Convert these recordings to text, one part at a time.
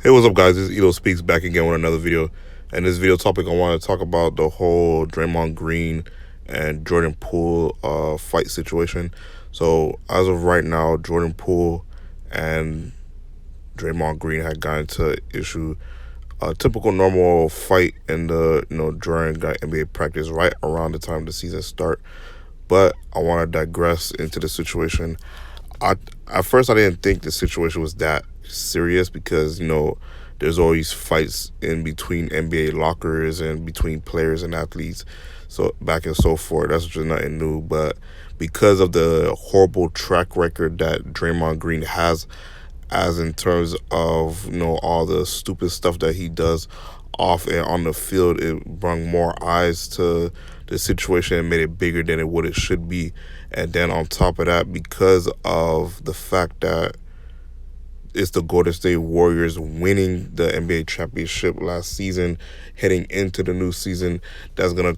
Hey, what's up, guys? This is Elospeaks back again with another video. And this video topic, I want to talk about the whole Draymond Green and Jordan Poole fight situation. So, as of right now, Jordan Poole and Draymond Green had gotten to issue a typical normal fight in the during NBA practice right around the time the season start. But I want to digress into the situation. At first I didn't think the situation was that serious because there's always fights in between NBA lockers and between players and athletes, so back and so forth. That's just nothing new. But because of the horrible track record that Draymond Green has, as in terms of all the stupid stuff that he does off and on the field, it brought more eyes to the situation and made it bigger than what it should be. And then on top of that, because of the fact that it's the Golden State Warriors winning the NBA championship last season, heading into the new season, that's gonna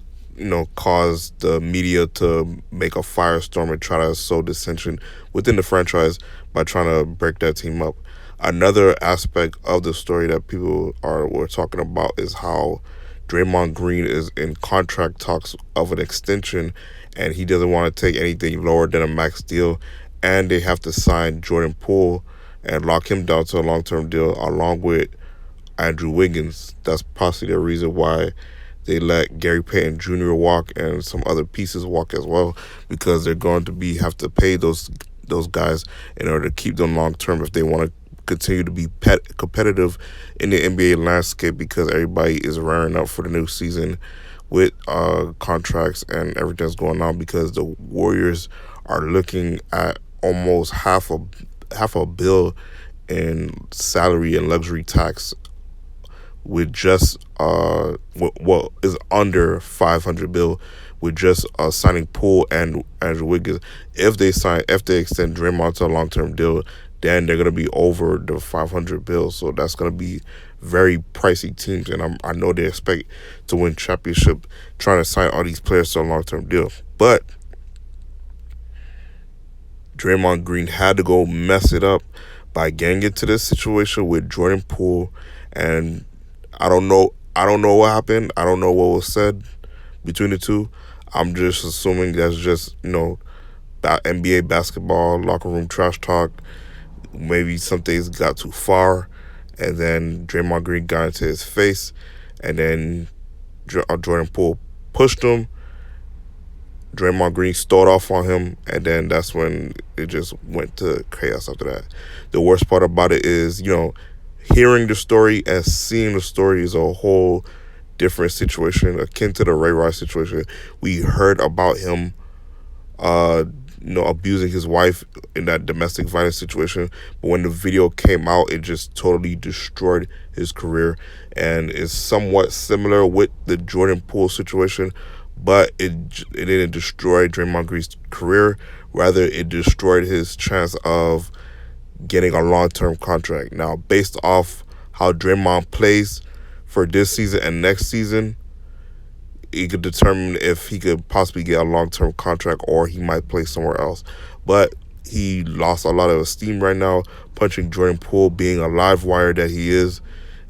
cause the media to make a firestorm and try to sow dissension within the franchise by trying to break that team up. Another aspect of the story that people were talking about is how Draymond Green is in contract talks of an extension, and he doesn't want to take anything lower than a max deal, and they have to sign Jordan Poole and lock him down to a long-term deal along with Andrew Wiggins. That's possibly the reason why they let Gary Payton Jr. walk and some other pieces walk as well, because they're going to have to pay those guys in order to keep them long-term if they want to continue to be competitive in the NBA landscape, because everybody is rearing up for the new season with contracts and everything's going on, because the Warriors are looking at almost half a bill in salary and luxury tax, with just what is under 500 bill with just signing Poole and Andrew Wiggins. If they extend Draymond to a long-term deal, then they're going to be over the 500 bill. So that's going to be very pricey teams, and I know they expect to win championship trying to sign all these players to a long-term deal. But Draymond Green had to go mess it up by getting into this situation with Jordan Poole, and I don't know what happened. I don't know what was said between the two. I'm just assuming that's just NBA basketball locker room trash talk. Maybe some things got too far, and then Draymond Green got into his face, and then Jordan Poole pushed him. Draymond Green stalled off on him, and then that's when it just went to chaos after that. The worst part about it is, hearing the story and seeing the story is a whole different situation, akin to the Ray Rice situation. We heard about him abusing his wife in that domestic violence situation, but when the video came out, it just totally destroyed his career. And it's somewhat similar with the Jordan Poole situation, but it didn't destroy Draymond Green's career. Rather, it destroyed his chance of getting a long-term contract. Now, based off how Draymond plays for this season and next season, he could determine if he could possibly get a long-term contract or he might play somewhere else. But he lost a lot of esteem right now, punching Jordan Poole, being a live wire that he is,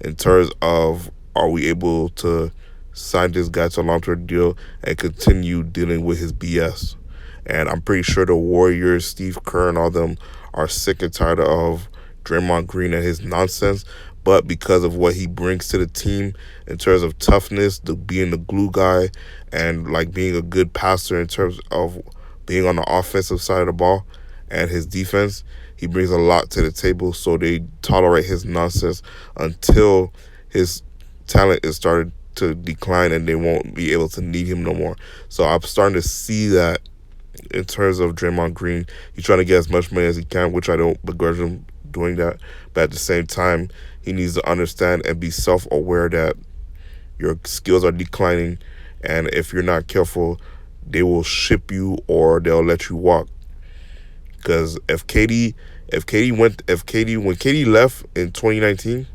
in terms of, are we able to sign this guy to a long-term deal and continue dealing with his BS? And I'm pretty sure the Warriors, Steve Kerr and all them, are sick and tired of Draymond Green and his nonsense. But because of what he brings to the team in terms of toughness, being the glue guy, and being a good passer in terms of being on the offensive side of the ball and his defense, he brings a lot to the table. So they tolerate his nonsense until his talent is started to decline and they won't be able to need him no more. So I'm starting to see that in terms of Draymond Green. He's trying to get as much money as he can, which I don't begrudge him doing that. But at the same time, he needs to understand and be self-aware that your skills are declining, and if you're not careful, they will ship you or they'll let you walk. Because when KD left in 2019,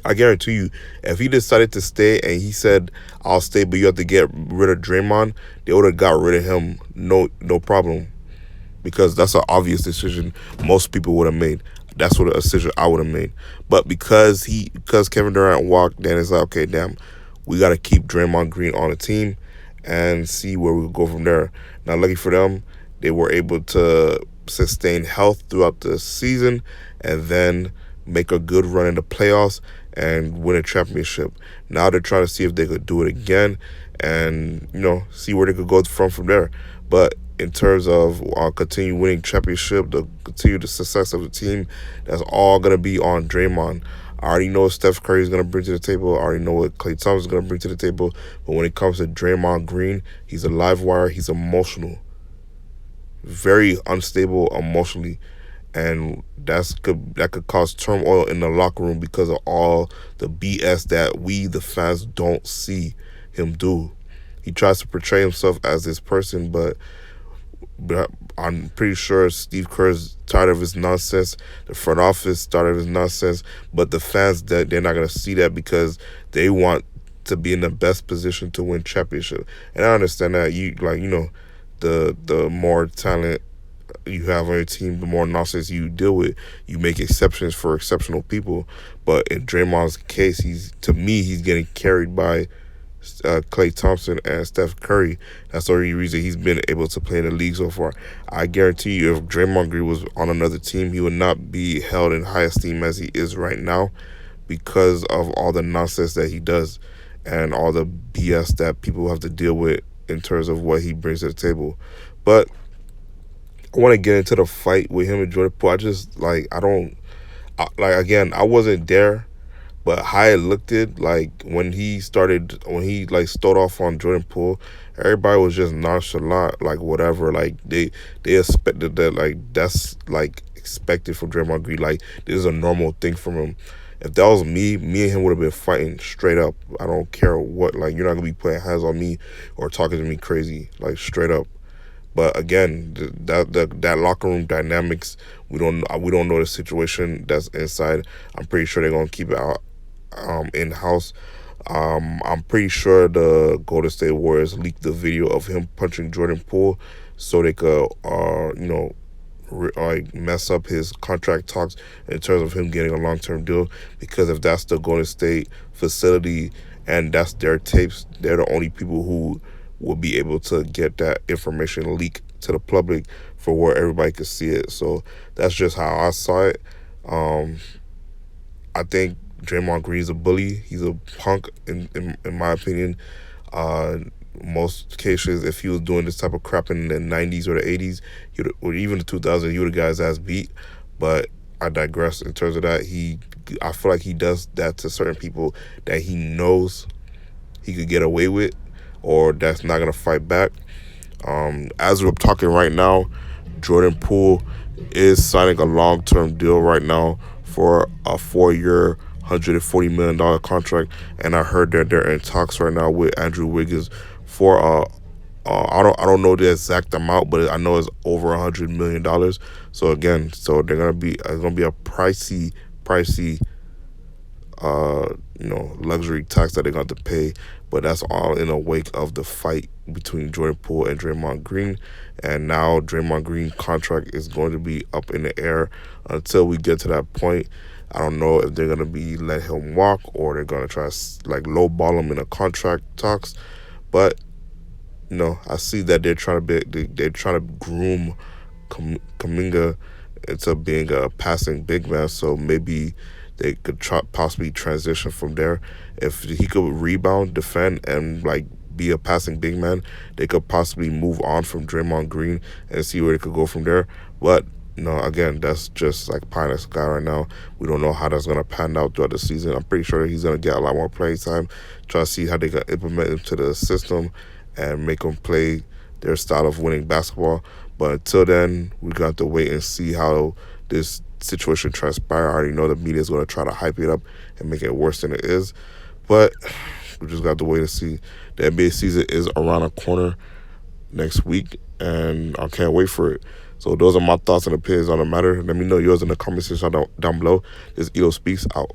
I guarantee you, if he decided to stay and he said, "I'll stay, but you have to get rid of Draymond," they would have got rid of him, no problem, because that's an obvious decision most people would have made. That's what a decision I would have made. But because Kevin Durant walked, then it's like, okay, damn, we got to keep Draymond Green on the team and see where we go from there. Now, lucky for them, they were able to sustain health throughout the season and then make a good run in the playoffs and win a championship. Now they're trying to see if they could do it again and, see where they could go from there. But in terms of continue winning championship, the continue the success of the team, that's all going to be on Draymond. I already know what Steph Curry is going to bring to the table. I already know what Klay Thompson is going to bring to the table. But when it comes to Draymond Green, he's a live wire. He's emotional. Very unstable emotionally. And that could cause turmoil in the locker room because of all the BS that we, the fans, don't see him do. He tries to portray himself as this person, but I'm pretty sure Steve Kerr's tired of his nonsense. The front office tired of his nonsense. But the fans, they're not going to see that because they want to be in the best position to win championship. And I understand that the more talent you have on your team, the more nonsense you deal with. You make exceptions for exceptional people. But in Draymond's case, he's getting carried by Klay Thompson and Steph Curry. That's the only reason he's been able to play in the league so far. I guarantee you, if Draymond Green was on another team, he would not be held in high esteem as he is right now because of all the nonsense that he does and all the BS that people have to deal with in terms of what he brings to the table. But I want to get into the fight with him and Jordan Poole. I wasn't there, but how it looked when he started off on Jordan Poole, everybody was just nonchalant, like whatever. Like they expected that, like that's like expected from Draymond Green. Like this is a normal thing from him. If that was me and him would have been fighting straight up. I don't care what. Like you're not gonna be putting hands on me or talking to me crazy, like straight up. But again, that locker room dynamics, we don't know the situation that's inside. I'm pretty sure they're gonna keep it out in house. I'm pretty sure the Golden State Warriors leaked the video of him punching Jordan Poole so they could mess up his contract talks in terms of him getting a long-term deal. Because if that's the Golden State facility and that's their tapes, they're the only people who will be able to get that information leaked to the public for where everybody could see it. So that's just how I saw it. I think Draymond Green is a bully. He's a punk, in my opinion. Most cases, if he was doing this type of crap in the 90s or the 80s, or even the 2000s, he would have got his ass beat. But I digress in terms of that. I feel like he does that to certain people that he knows he could get away with or that's not going to fight back. As we're talking right now, Jordan Poole is signing a long-term deal right now for a 4-year, $140 million contract, and I heard that they're in talks right now with Andrew Wiggins for I don't know the exact amount, but I know it's over $100 million. So again, they're gonna be a pricey luxury tax that they're going to pay, but that's all in the wake of the fight between Jordan Poole and Draymond Green. And now Draymond Green's contract is going to be up in the air until we get to that point. I don't know if they're going to be let him walk or they're going to try to lowball him in the contract talks. But I see that they're trying to groom Kuminga into being a passing big man. So maybe they could possibly transition from there. If he could rebound, defend, and be a passing big man, they could possibly move on from Draymond Green and see where they could go from there. But again, that's just pie in the sky right now. We don't know how that's going to pan out throughout the season. I'm pretty sure he's going to get a lot more playing time. Try to see how they can implement him to the system and make him play their style of winning basketball. But until then, we got to wait and see how this situation transpire. I already know the media is going to try to hype it up and make it worse than it is. But we just got to wait and see. The NBA season is around the corner next week, and I can't wait for it. So those are my thoughts and opinions on the matter. Let me know yours in the comment section down below. This is Elospeaks out.